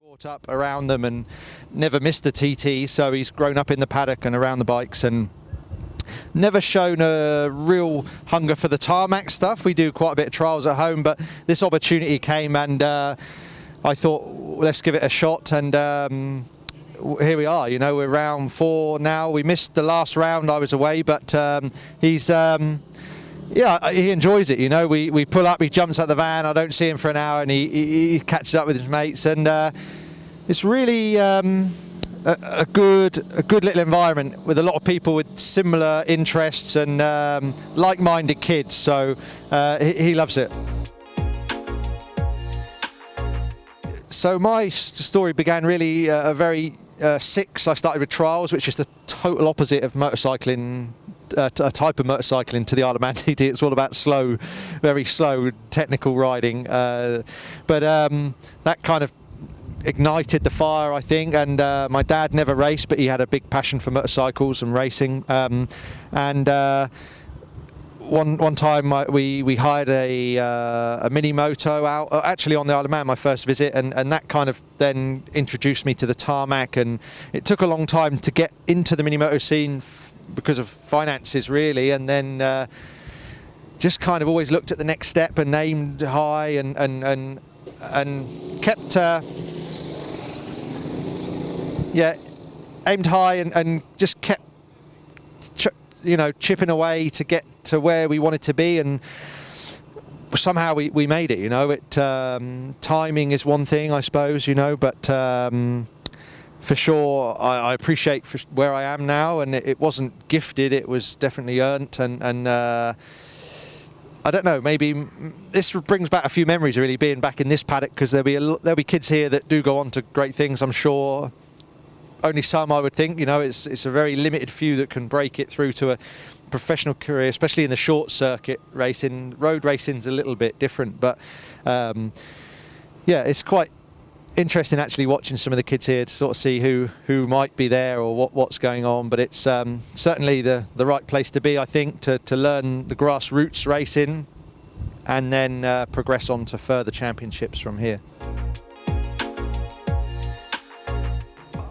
Brought up around them and never missed a TT, so he's grown up in the paddock and around the bikes and never shown a real hunger for the tarmac stuff. We do quite a bit of trials at home, but this opportunity came and I thought, let's give it a shot, and here we are. You know, we're round 4 now. We missed the last round, I was away, but he's yeah, he enjoys it. You know, we pull up, he jumps out the van, I don't see him for an hour, and he catches up with his mates, and it's really a good little environment with a lot of people with similar interests and like-minded kids, so he loves it. So my story began really a very 6. I started with trials, which is the total opposite of motorcycling, a type of motorcycling to the Isle of Man TT. It's all about slow, very slow technical riding, but that kind of ignited the fire, I think. And my dad never raced, but he had a big passion for motorcycles and racing, and one time we hired a mini moto out, actually on the Isle of Man, my first visit, and that kind of then introduced me to the tarmac. And it took a long time to get into the mini moto scene because of finances, really, and then just kind of always looked at the next step and aimed high and kept aimed high and just kept chipping away to get to where we wanted to be, and somehow we made it. You know, timing is one thing, I suppose, but for sure I appreciate where I am now, and it wasn't gifted, it was definitely earned, and I don't know, maybe this brings back a few memories, really, being back in this paddock, because there'll be kids here that do go on to great things, I'm sure. Only some, I would think. It's a very limited few that can break it through to a professional career, especially in the short circuit racing. Road racing's a little bit different, but yeah, it's quite interesting actually watching some of the kids here to sort of see who might be there or what's going on. But it's certainly the right place to be, I think, to learn the grassroots racing and then progress on to further championships from here.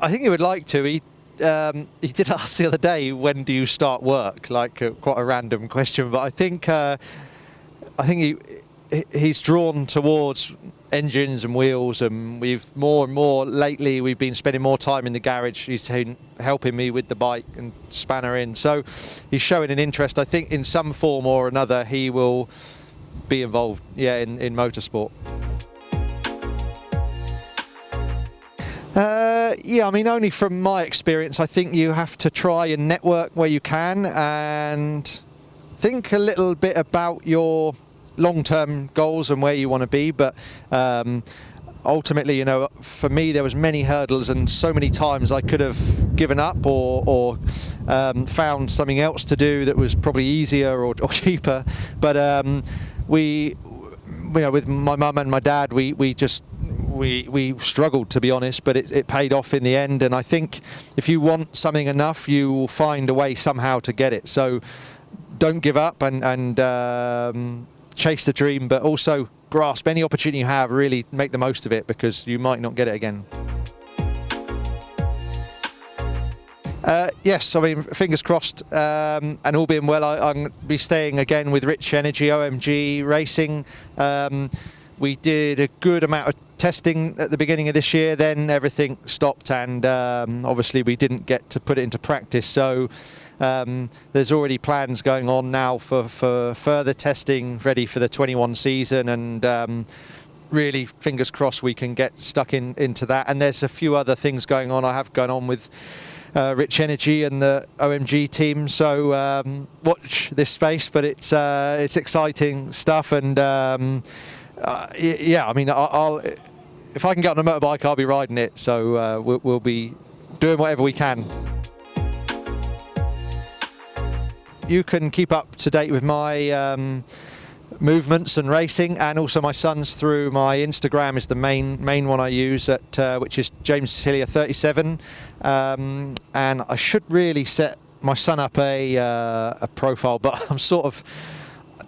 I think he would like to. He did ask the other day, when do you start work? Like quite a random question, but I think he's drawn towards engines and wheels, and we've more and more lately we've been spending more time in the garage. He's helping me with the bike and spanner in, so he's showing an interest. I think in some form or another he will be involved, in motorsport. Yeah, I mean, only from my experience, I think you have to try and network where you can and think a little bit about your long-term goals and where you want to be. But ultimately, for me, there was many hurdles, and so many times I could have given up or found something else to do that was probably easier or cheaper. But with my mum and my dad, we struggled, to be honest, but it paid off in the end. And I think if you want something enough, you will find a way somehow to get it. So don't give up and chase the dream, but also grasp any opportunity you have. Really make the most of it, because you might not get it again. Yes, I mean, fingers crossed, and all being well, I'm going to be staying again with Rich Energy, OMG Racing. We did a good amount of testing at the beginning of this year, then everything stopped, and obviously we didn't get to put it into practice. So there's already plans going on now for further testing, ready for the 21 season, and really fingers crossed we can get stuck into that. And there's a few other things going on. I have gone on with Rich Energy and the OMG team, so watch this space. But it's exciting stuff, and yeah, I mean, if I can get on a motorbike, I'll be riding it. So we'll be doing whatever we can. You can keep up to date with my movements and racing, and also my son's through my Instagram is the main one I use, which is James Hillier 37, and I should really set my son up a profile, but I'm sort of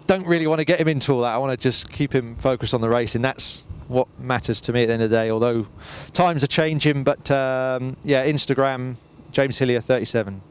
don't really want to get him into all that. I want to just keep him focused on the racing. That's what matters to me at the end of the day. Although times are changing, but yeah, Instagram, James Hillier 37.